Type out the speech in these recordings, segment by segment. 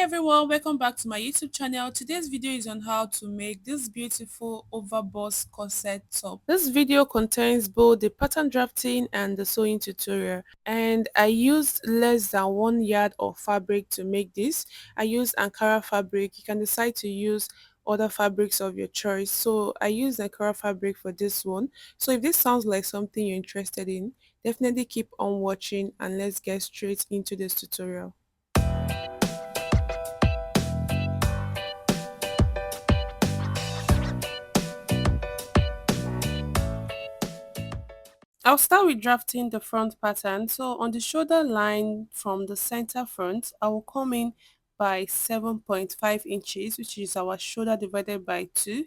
everyone, welcome back to my YouTube channel. Today's video is on how to make this beautiful overbust corset top. This video contains both the pattern drafting and the sewing tutorial, and I used less than 1 yard of fabric to make this. I used Ankara fabric. You can decide to use other fabrics of your choice. So I used Ankara fabric for this one. So if this sounds like something you're interested in, definitely keep on watching and let's get straight into this tutorial. I'll start with drafting the front pattern. So on the shoulder line from the center front, I will come in by 7.5 inches, which is our shoulder divided by 2.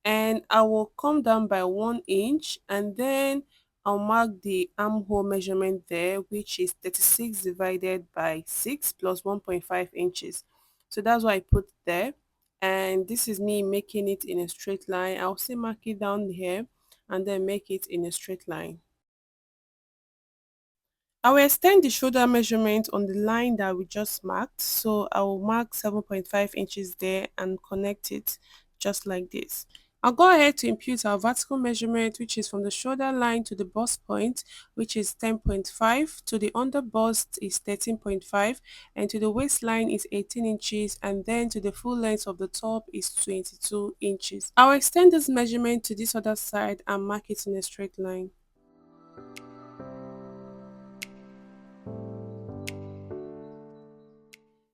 And I will come down by 1 inch, and then I'll mark the armhole measurement there, which is 36 divided by 6 plus 1.5 inches. So that's what I put there. And this is me making it in a straight line. I'll still mark it down here and then make it in a straight line. I will extend the shoulder measurement on the line that we just marked. So I will mark 7.5 inches there and connect it just like this. I'll go ahead to impute our vertical measurement, which is from the shoulder line to the bust point, which is 10.5, to the under bust is 13.5, and to the waistline is 18 inches, and then to the full length of the top is 22 inches. I'll extend this measurement to this other side and mark it in a straight line.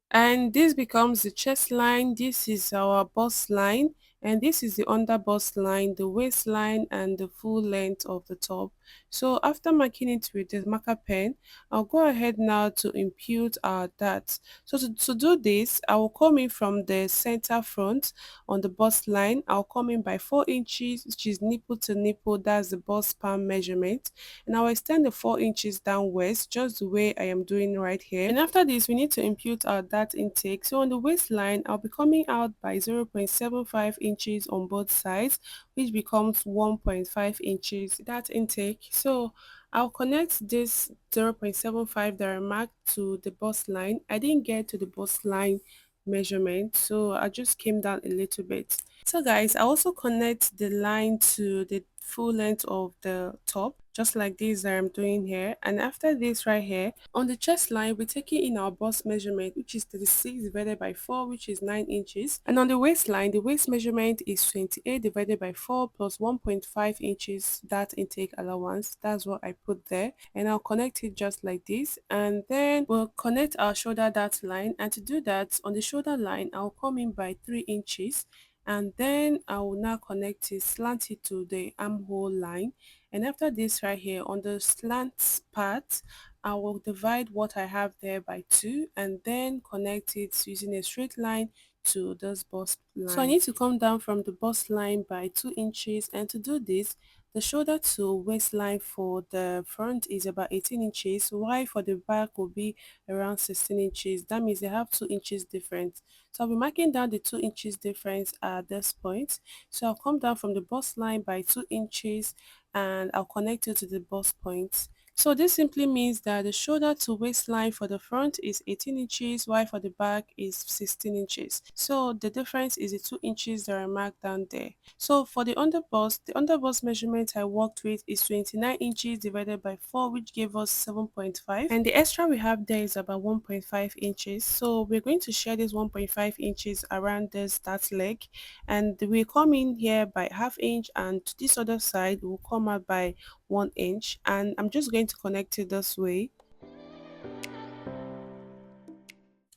And this becomes the chest line, this is our bust line, and this is the under bust line, the waistline, and the full length of the top. So after marking it with the marker pen, I'll go ahead now to impute our darts. So to do this, I will come in from the center front on the bust line. I'll come in by 4 inches, which is nipple to nipple, that's the bust span measurement, and I'll extend the 4 inches downwards just the way I am doing right here. And after this, we need to impute our dart intake. So on the waistline, I'll be coming out by 0.75 inches on both sides, which becomes 1.5 inches dart intake. So I'll connect this 0.75 that I marked to the bust line. I didn't get to the bust line measurement, so I just came down a little bit. So guys, I also connect the line to the full length of the top, just like this that I'm doing here. And after this right here, on the chest line, we're taking in our bust measurement, which is 36 divided by 4, which is 9 inches. And on the waistline, the waist measurement is 28 divided by 4 plus 1.5 inches, that intake allowance. That's what I put there. And I'll connect it just like this. And then we'll connect our shoulder dart line. And to do that, on the shoulder line, I'll come in by 3 inches, and then I will now connect it, slant it to the armhole line. And after this right here, on the slant part, I will divide what I have there by 2 and then connect it using a straight line to this bust line. So I need to come down from the bust line by 2 inches, and to do this, the shoulder to waistline for the front is about 18 inches, while for the back will be around 16 inches. That means they have 2 inches difference. So I'll be marking down the 2 inches difference at this point. So I'll come down from the bust line by 2 inches and I'll connect it to the bust point. So this simply means that the shoulder to waistline for the front is 18 inches, while for the back is 16 inches. So the difference is the 2 inches that are marked down there. So for the underbust measurement I worked with is 29 inches divided by 4, which gave us 7.5. And the extra we have there is about 1.5 inches. So we're going to share this 1.5 inches around this dart leg. And we come in here by half inch, and to this other side will come out by 1 inch, and I'm just going to connect it this way.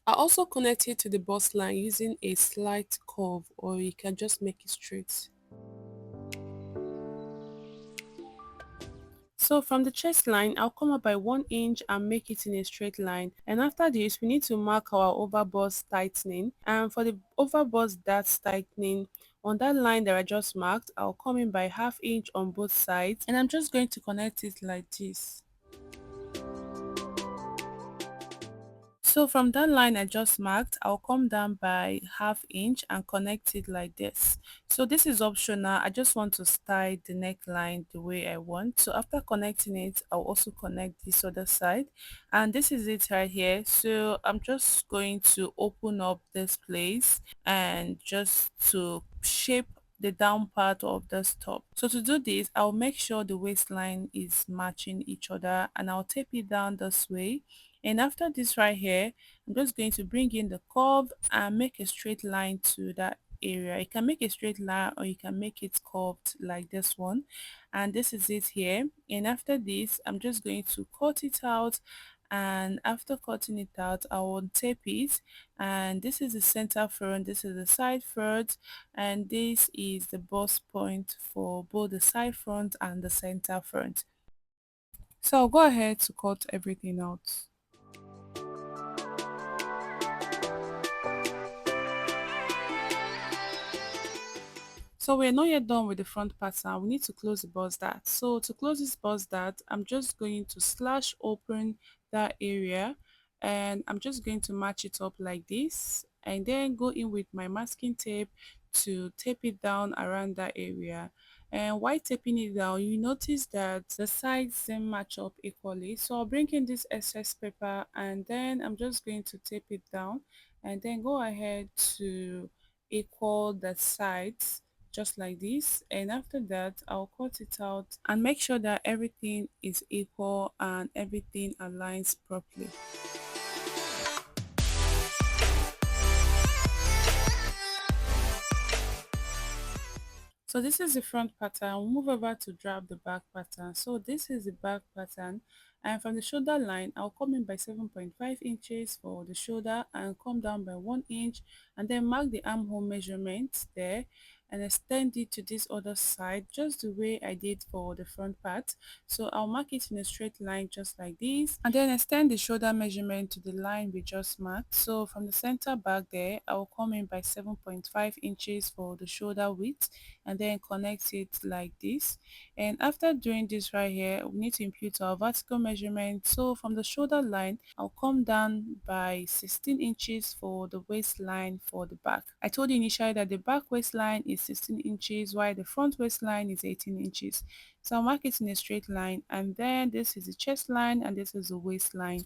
I also connect it to the bust line using a slight curve, or you can just make it straight. So from the chest line, I'll come up by 1 inch and make it in a straight line. And after this, we need to mark our overbust tightening. And for the overbust dart tightening, on that line that I just marked, I'll come in by half inch on both sides. And I'm just going to connect it like this. So from that line I just marked, I'll come down by half inch and connect it like this. So this is optional. I just want to style the neckline the way I want. So after connecting it, I'll also connect this other side. And this is it right here. So I'm just going to open up this place and just to shape the down part of this top. So to do this, I'll make sure the waistline is matching each other and I'll tape it down this way. And after this right here, I'm just going to bring in the curve and make a straight line to that area. You can make a straight line or you can make it curved like this one. And this is it here. And after this, I'm just going to cut it out. And after cutting it out, I will tape it. And this is the center front, this is the side front, and this is the bust point for both the side front and the center front. So I'll go ahead to cut everything out. So we're not yet done with the front pattern. We need to close the bust dart. So to close this bust dart, I'm just going to slash open that area and I'm just going to match it up like this and then go in with my masking tape to tape it down around that area. And while taping it down, you notice that the sides didn't match up equally. So I'll bring in this excess paper and then I'm just going to tape it down and then go ahead to equal the sides just like this. And after that, I'll cut it out and make sure that everything is equal and everything aligns properly. So this is the front pattern. We'll move over to drop the back pattern. So this is the back pattern, and from the shoulder line I'll come in by 7.5 inches for the shoulder and come down by 1 inch and then mark the armhole measurement there and extend it to this other side just the way I did for the front part. So I'll mark it in a straight line just like this and then extend the shoulder measurement to the line we just marked. So from the center back there, I'll come in by 7.5 inches for the shoulder width and then connect it like this. And after doing this right here, we need to impute our vertical measurement. So from the shoulder line, I'll come down by 16 inches for the waistline for the back. I told you initially that the back waistline is 16 inches while the front waistline is 18 inches. So I'll mark it in a straight line and then this is the chest line and this is the waistline.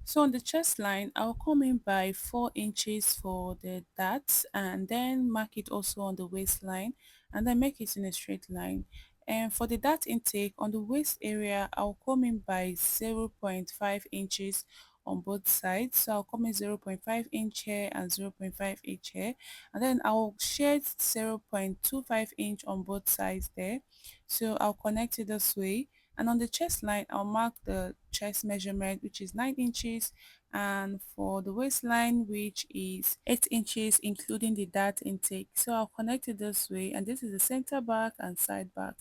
So on the chest line, I'll come in by 4 inches for the dart and then mark it also on the waistline and then make it in a straight line. And for the dart intake on the waist area, I'll come in by 0.5 inches on both sides. So I'll come in 0.5 inch here and 0.5 inch here. And then I'll shade 0.25 inch on both sides there. So I'll connect it this way. And on the chest line, I'll mark the chest measurement, which is 9 inches, and for the waistline, which is 8 inches, including the dart intake. So I'll connect it this way, and this is the center back and side back.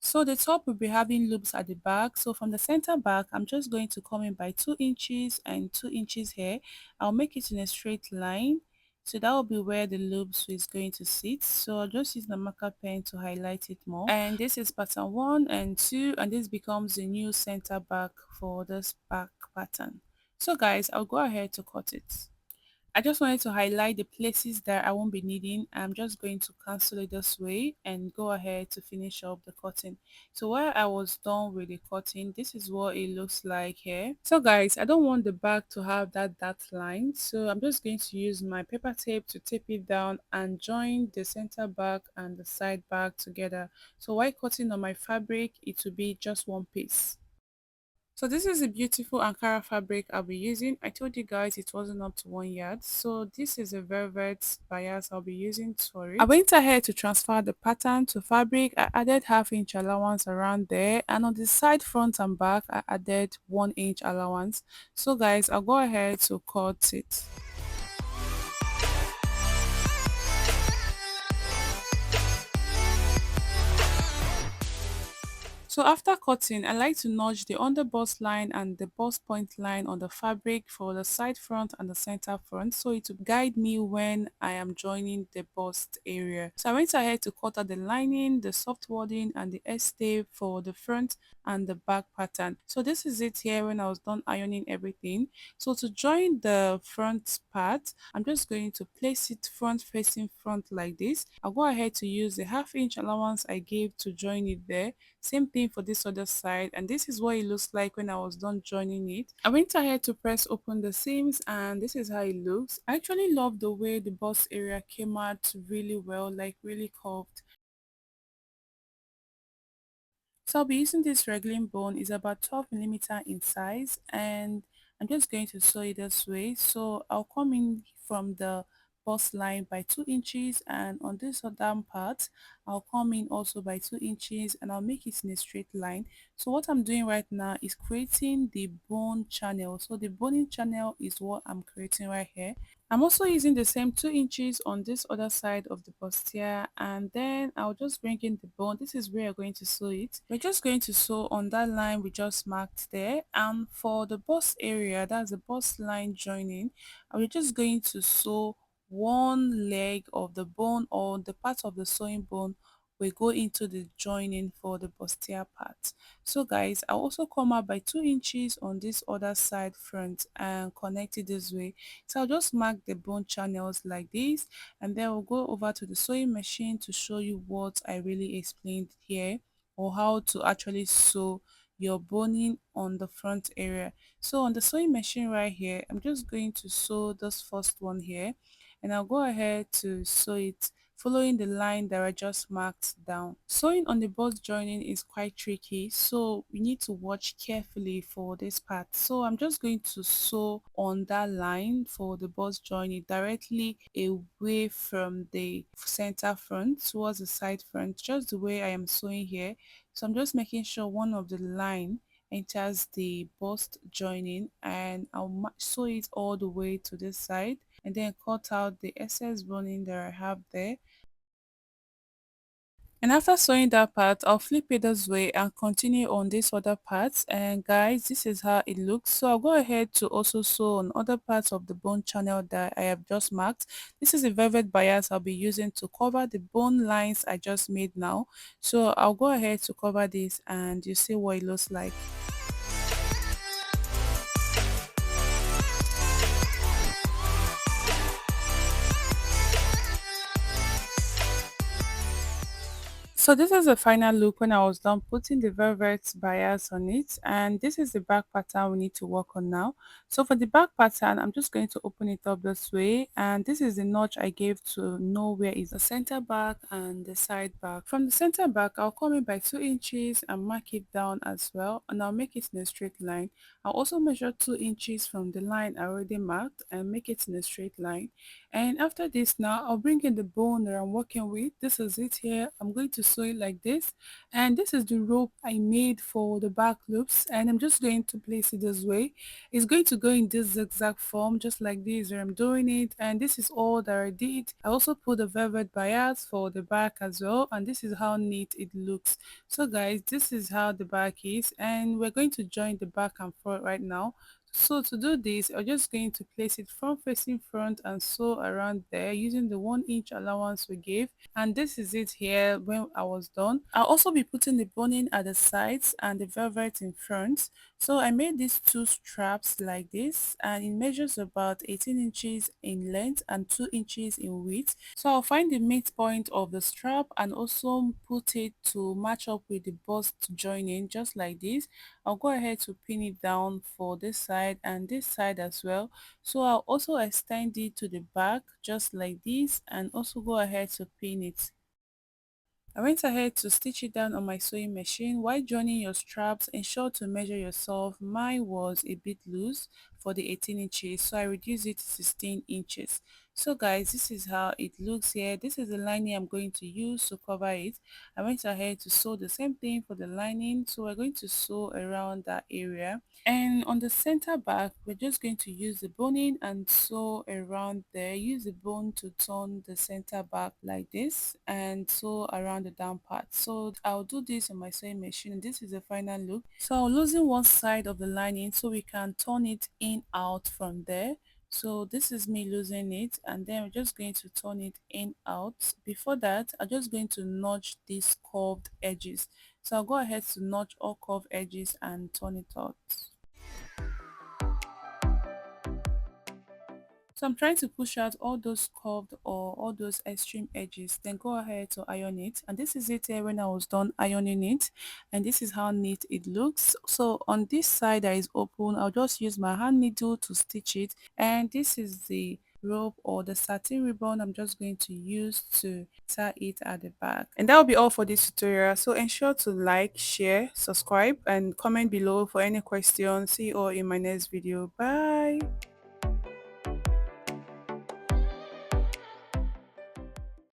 So the top will be having loops at the back. So from the center back, I'm just going to come in by 2 inches and 2 inches here. I'll make it in a straight line. So that will be where the loops is going to sit. So I'll just use the marker pen to highlight it more. And this is pattern 1 and 2, and this becomes the new center back for this back pattern. So guys, I'll go ahead to cut it. I just wanted to highlight the places that I won't be needing. I'm just going to cancel it this way and go ahead to finish up the cutting. So while I was done with the cutting, this is what it looks like here. So guys, I don't want the back to have that dot line, so I'm just going to use my paper tape to tape it down and join the center back and the side back together. So while cutting on my fabric, it will be just one piece. So this is a beautiful Ankara fabric I'll be using. I told you guys it wasn't up to 1 yard. So this is a velvet bias I'll be using for it. I went ahead to transfer the pattern to fabric. I added half-inch allowance around there, and on the side, front and back I added 1 inch allowance. So guys, I'll go ahead to cut it. So after cutting, I like to notch the under bust line and the bust point line on the fabric for the side front and the center front, so it will guide me when I am joining the bust area. So I went ahead to cut out the lining, the soft wadding and the S-tape for the front and the back pattern. So this is it here when I was done ironing everything. So to join the front part, I'm just going to place it front facing front like this. I'll go ahead to use the half-inch allowance I gave to join it there. Same thing for this other side, and this is what it looks like when I was done joining it. I went ahead to press open the seams and this is how it looks. I actually love the way the bust area came out really well, like really curved. So I'll be using this regling bone. It's about 12 mm in size, and I'm just going to sew it this way. So I'll come in from the bust line by 2 inches, and on this other part I'll come in also by 2 inches, and I'll make it in a straight line. So what I'm doing right now is creating the bone channel. So the boning channel is what I'm creating right here. I'm also using the same 2 inches on this other side of the bustier, and then I'll just bring in the bone. This is where you're going to sew it. We're just going to sew on that line we just marked there, and for the bust area, that's the bust line joining, we're just going to sew one leg of the bone, or the part of the sewing bone will go into the joining for the bustier part. So guys, I'll also come out by 2 inches on this other side front and connect it this way. So I'll just mark the bone channels like this, and then we'll go over to the sewing machine to show you what I really explained here, or how to actually sew your boning on the front area. So on the sewing machine right here, I'm just going to sew this first one here, and I'll go ahead to sew it following the line that I just marked down. Sewing on the bust joining is quite tricky, so we need to watch carefully for this part. So I'm just going to sew on that line for the bust joining directly away from the center front towards the side front, just the way I am sewing here. So I'm just making sure one of the line enters the bust joining, and I'll sew it all the way to this side, and then cut out the excess boning that I have there. And after sewing that part, I'll flip it this way and continue on this other part. And guys, this is how it looks. So I'll go ahead to also sew on other parts of the bone channel that I have just marked. This is a velvet bias I'll be using to cover the bone lines I just made now. So I'll go ahead to cover this, and you see what it looks like. So this is the final look when I was done putting the velvet bias on it, and this is the back pattern we need to work on now. So for the back pattern, I'm just going to open it up this way, and this is the notch I gave to know where is the center back and the side back. From the center back, I'll come in by 2 inches and mark it down as well, and I'll make it in a straight line. I'll also measure 2 inches from the line I already marked and make it in a straight line. And after this now, I'll bring in the bone that I'm working with. This is it here. I'm going to sew it like this. And this is the rope I made for the back loops. And I'm just going to place it this way. It's going to go in this zigzag form, just like this where I'm doing it. And this is all that I did. I also put the velvet bias for the back as well. And this is how neat it looks. So guys, this is how the back is. And we're going to join the back and front right now. So to do this, I'm just going to place it front facing front and sew around there using the 1 inch allowance we gave. And this is it here when I was done. I'll also be putting the boning at the sides and the velvet in front. So I made these two straps like this, and it measures about 18 inches in length and 2 inches in width. So I'll find the midpoint of the strap and also put it to match up with the bust joining, just like this. I'll go ahead to pin it down for this side and this side as well. So I'll also extend it to the back just like this, and also go ahead to pin it. I went ahead to stitch it down on my sewing machine. While joining your straps, ensure to measure yourself. Mine was a bit loose. for the 18 inches, so I reduced it to 16 inches. So guys, this is how it looks here. This is the lining I'm going to use to cover it. I went ahead to sew the same thing for the lining, so we're going to sew around that area. And on the center back, we're just going to use the boning and sew around there. Use the bone to turn the center back like this and sew around the down part. So I'll do this on my sewing machine. This is the final look. So I'll loosen one side of the lining so we can turn it in out from there. So this is me losing it, and then we're just going to turn it in out. Before that, I'm just going to notch these curved edges. So I'll go ahead to notch all curved edges and turn it out. So I'm trying to push out all those curved or all those extreme edges, then go ahead to iron it. And this is it here when I was done ironing it, and this is how neat it looks. So on this side that is open, I'll just use my hand needle to stitch it, and this is the rope or the satin ribbon I'm just going to use to tie it at the back. And that will be all for this tutorial. So ensure to like, share, subscribe, and comment below for any questions. See you all in my next video. Bye.